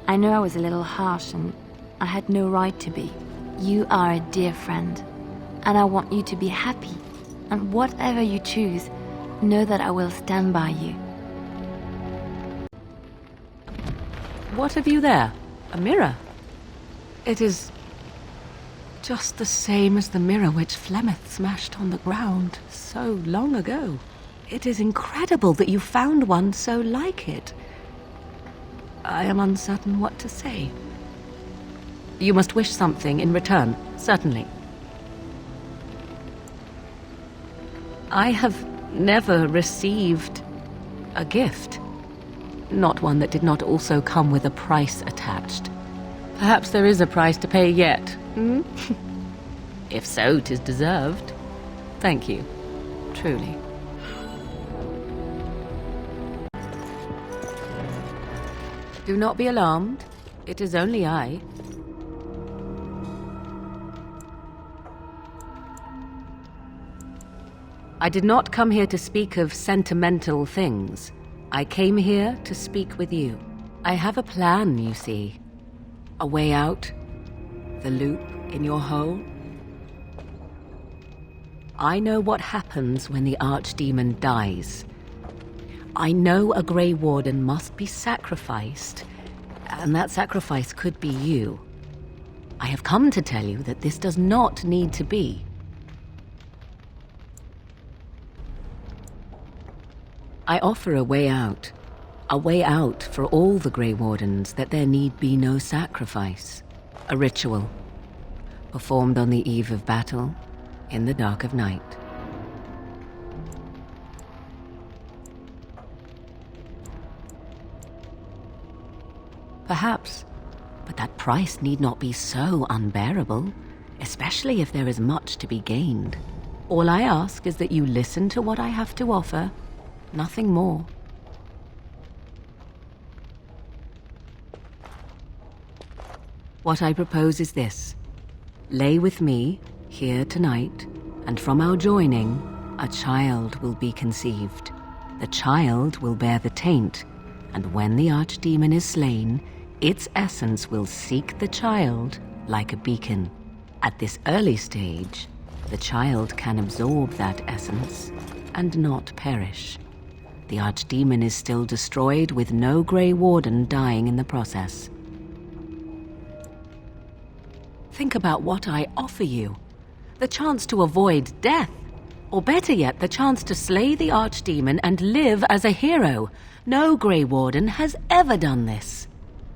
I know I was a little harsh and I had no right to be. You are a dear friend, and I want you to be happy. And whatever you choose, know that I will stand by you. What have you there? A mirror? It is just the same as the mirror which Flemeth smashed on the ground so long ago. It is incredible that you found one so like it. I am uncertain what to say. You must wish something in return, certainly. I have never received a gift. Not one that did not also come with a price attached. Perhaps there is a price to pay yet, hmm? If so, 'tis deserved. Thank you, truly. Do not be alarmed. It is only I. I did not come here to speak of sentimental things. I came here to speak with you. I have a plan, you see. A way out. The loop in your hole. I know what happens when the archdemon dies. I know a Grey Warden must be sacrificed, and that sacrifice could be you. I have come to tell you that this does not need to be. I offer a way out for all the Grey Wardens, that there need be no sacrifice. A ritual, performed on the eve of battle, in the dark of night. Perhaps, but that price need not be so unbearable, especially if there is much to be gained. All I ask is that you listen to what I have to offer, nothing more. What I propose is this. Lay with me, here tonight, and from our joining, a child will be conceived. The child will bear the taint, and when the archdemon is slain, its essence will seek the child like a beacon. At this early stage, the child can absorb that essence and not perish. The archdemon is still destroyed, with no Grey Warden dying in the process. Think about what I offer you. The chance to avoid death. Or better yet, the chance to slay the archdemon and live as a hero. No Grey Warden has ever done this.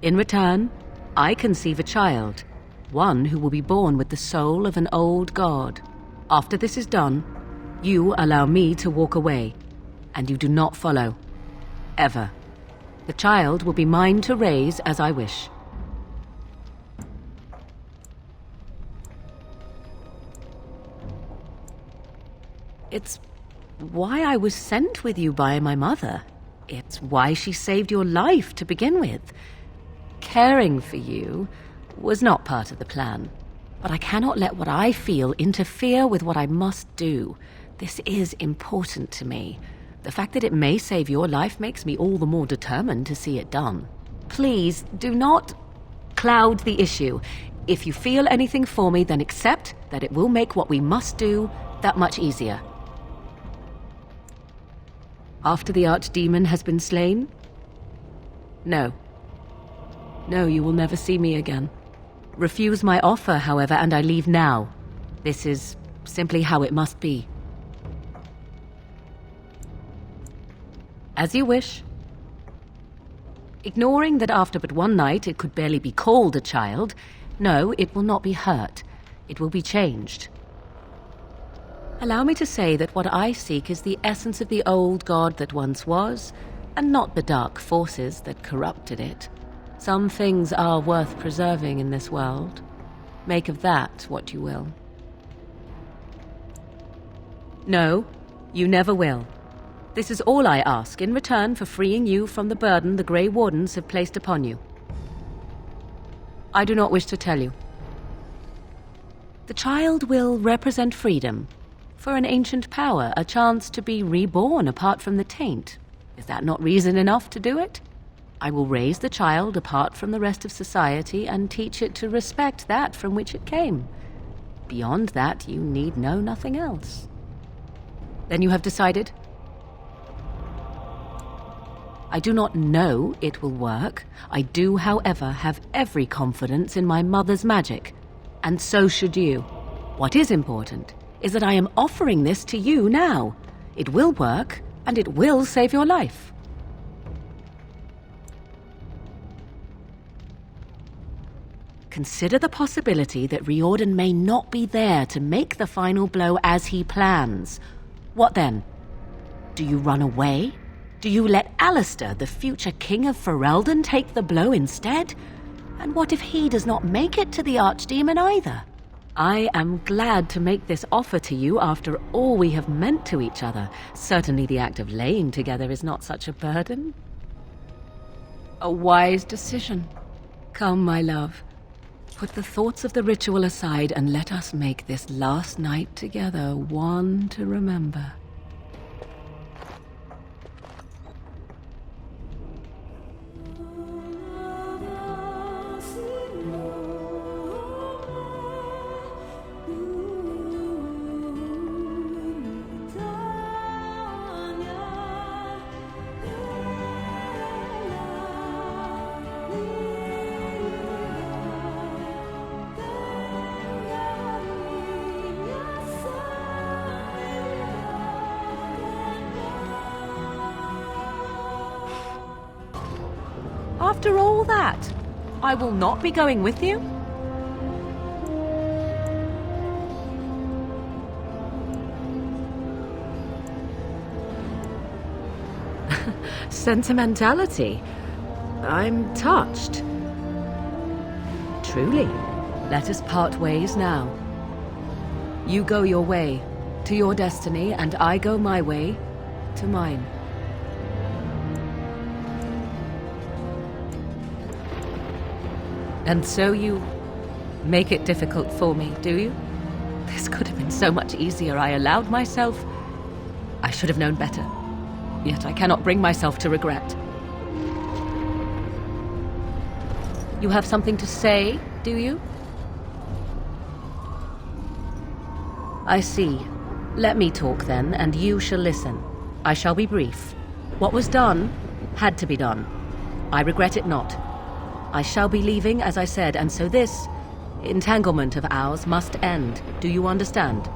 In return, I conceive a child. One who will be born with the soul of an old god. After this is done, you allow me to walk away. And you do not follow. Ever. The child will be mine to raise as I wish. It's why I was sent with you by my mother. It's why she saved your life to begin with. Caring for you was not part of the plan. But I cannot let what I feel interfere with what I must do. This is important to me. The fact that it may save your life makes me all the more determined to see it done. Please, do not cloud the issue. If you feel anything for me, then accept that it will make what we must do that much easier. After the archdemon has been slain? No. No, you will never see me again. Refuse my offer, however, and I leave now. This is simply how it must be. As you wish. Ignoring that after but one night it could barely be called a child, no, it will not be hurt. It will be changed. Allow me to say that what I seek is the essence of the old god that once was, and not the dark forces that corrupted it. Some things are worth preserving in this world. Make of that what you will. No, you never will. This is all I ask in return for freeing you from the burden the Grey Wardens have placed upon you. I do not wish to tell you. The child will represent freedom. For an ancient power, a chance to be reborn apart from the taint. Is that not reason enough to do it? I will raise the child apart from the rest of society and teach it to respect that from which it came. Beyond that, you need know nothing else. Then you have decided? I do not know it will work. I do, however, have every confidence in my mother's magic. And so should you. What is important is that I am offering this to you now. It will work, and it will save your life. Consider the possibility that Riordan may not be there to make the final blow as he plans. What then? Do you run away? Do you let Alistair, the future king of Ferelden, take the blow instead? And what if he does not make it to the archdemon either? I am glad to make this offer to you after all we have meant to each other. Certainly the act of laying together is not such a burden. A wise decision. Come, my love. Put the thoughts of the ritual aside and let us make this last night together one to remember. After all that, I will not be going with you? Sentimentality. I'm touched. Truly. Let us part ways now. You go your way, to your destiny, and I go my way, to mine. And so you make it difficult for me, do you? This could have been so much easier. I allowed myself. I should have known better. Yet I cannot bring myself to regret. You have something to say, do you? I see. Let me talk then, and you shall listen. I shall be brief. What was done had to be done. I regret it not. I shall be leaving, as I said, and so this entanglement of ours must end. Do you understand?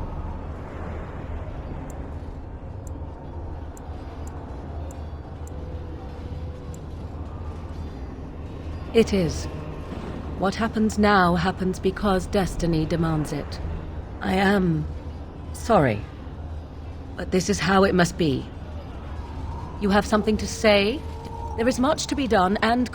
It is. What happens now happens because destiny demands it. I am sorry, but this is how it must be. You have something to say? There is much to be done, and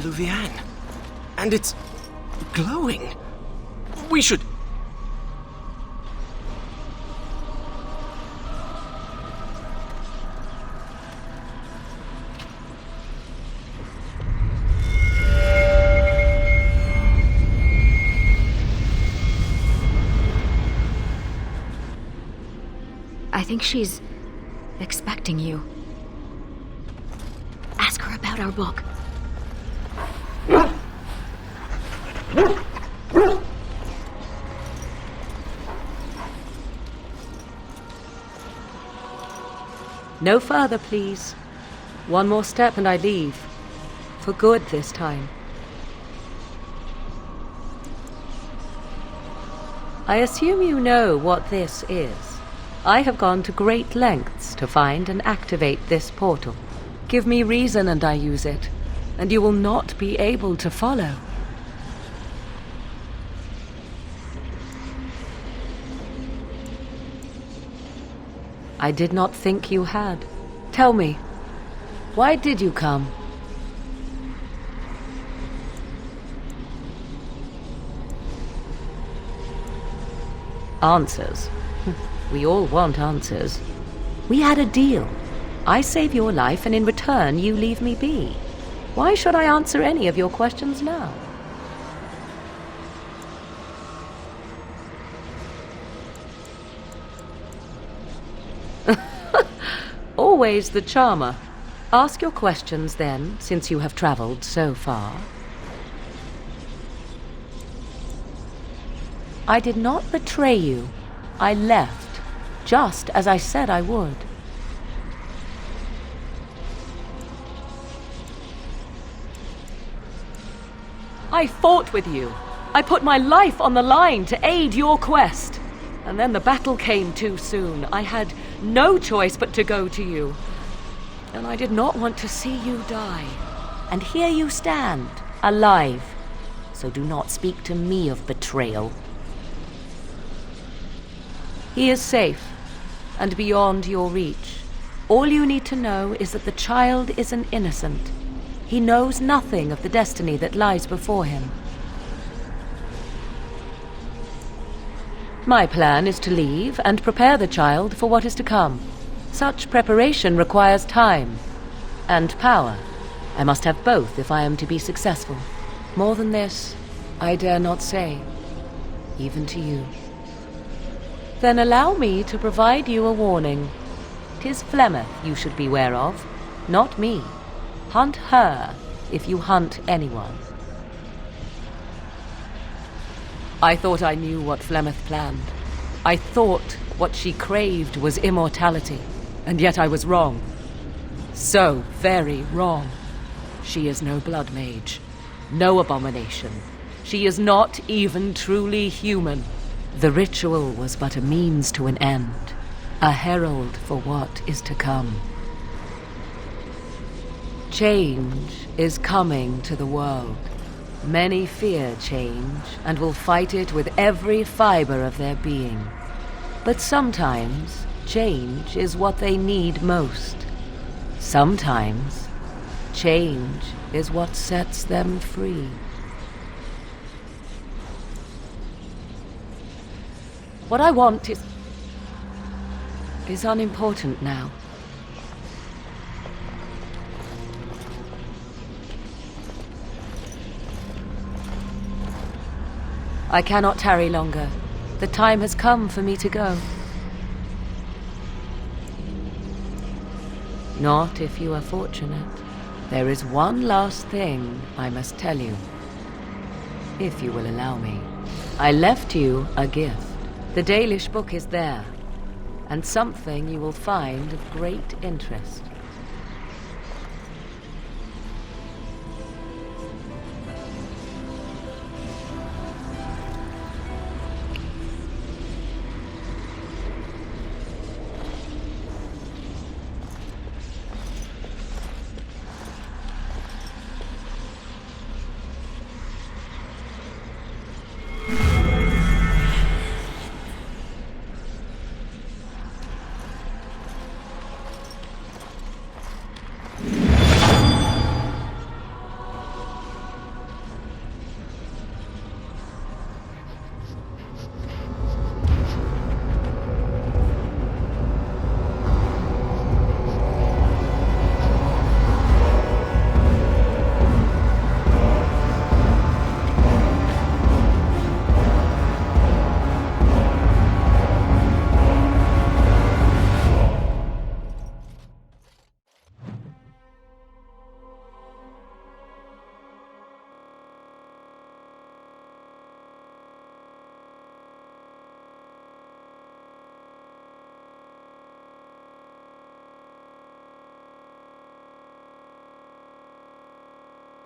Lilianna. And it's glowing. We should... I think she's expecting you. Ask her about our book. no further, please. One more step and I leave. For good this time. I assume you know what this is. I have gone to great lengths to find and activate this portal. Give me reason and I use it, and you will not be able to follow. I did not think you had. Tell me, why did you come? Answers. We all want answers. We had a deal. I save your life, and in return you leave me be. Why should I answer any of your questions now? Always the charmer. Ask your questions then, since you have traveled so far. I did not betray you. I left, just as I said I would. I fought with you. I put my life on the line to aid your quest. And then the battle came too soon. I had no choice but to go to you. And I did not want to see you die. And here you stand, alive. So do not speak to me of betrayal. He is safe. and beyond your reach. All you need to know is that the child is an innocent. He knows nothing of the destiny that lies before him. My plan is to leave and prepare the child for what is to come. Such preparation requires time and power. I must have both if I am to be successful. More than this, I dare not say, even to you. Then allow me to provide you a warning. 'Tis Flemeth you should beware of, not me. Hunt her if you hunt anyone. I thought I knew what Flemeth planned. I thought what she craved was immortality, and yet I was wrong. So very wrong. She is no blood mage, no abomination. She is not even truly human. The ritual was but a means to an end, a herald for what is to come. Change is coming to the world. Many fear change and will fight it with every fiber of their being. But sometimes change is what they need most. Sometimes change is what sets them free. What I want is unimportant now. I cannot tarry longer. The time has come for me to go. Not if you are fortunate. There is one last thing I must tell you. If you will allow me. I left you a gift. The Dalish book is there, and something you will find of great interest.